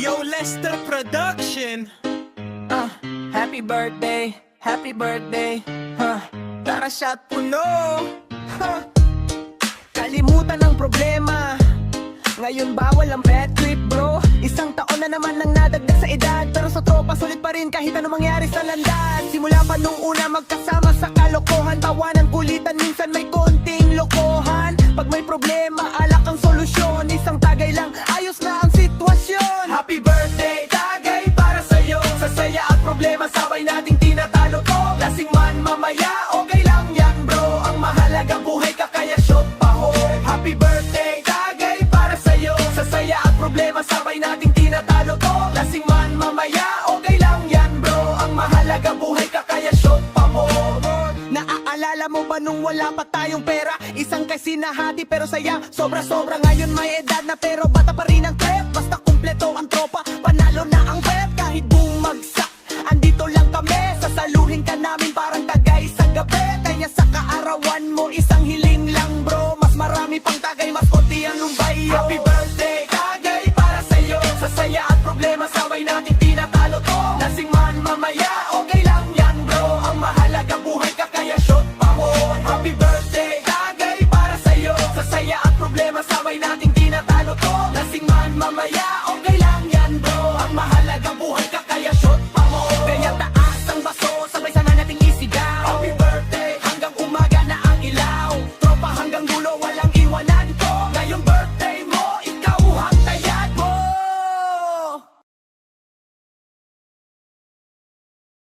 Yo, Lester Production. Happy birthday, tara shot puno. Kalimutan ang problema, ngayon bawal ang bad trip bro. Isang taon na naman nang nadagdag sa edad, pero sa tropa sulit pa rin kahit ano mangyari sa landas. Simula pa nung una magkasama sa kalokohan, tawanan, kulitan, minsan may konting lokohan. Pag may problema, alak ang solusyon, isang tagay lang, ayos na ang sitwasyon. Happy birthday, tagay para sa'yo. Sa saya at problema, sabay nating tinatalo to. Lasing man mamaya, okay lang yan bro. Ang mahalaga buhay ka kaya shot pa ho. Happy birthday, tagay para sa'yo. Sa saya at problema, sabay nating tinatalo to. Lasing man mamaya, okay lang yan bro. Ang mahalaga buhay ka kaya shot pa mo. Naaalala mo ba nung wala pa tayong pera? Isang kasinahati pero saya, sobra-sobra. Ngayon may edad na pero bata pa rin ang trip. Basta kumpleto ang tropa, panalo na ang bet. Kahit bumagsak, andito lang kami. Sasaluhin ka namin parang tagay sa gabi. Kaya sa kaarawan mo, isang hiling lang bro. Mas marami pang tagay, mas konti ang lumbay. Happy birthday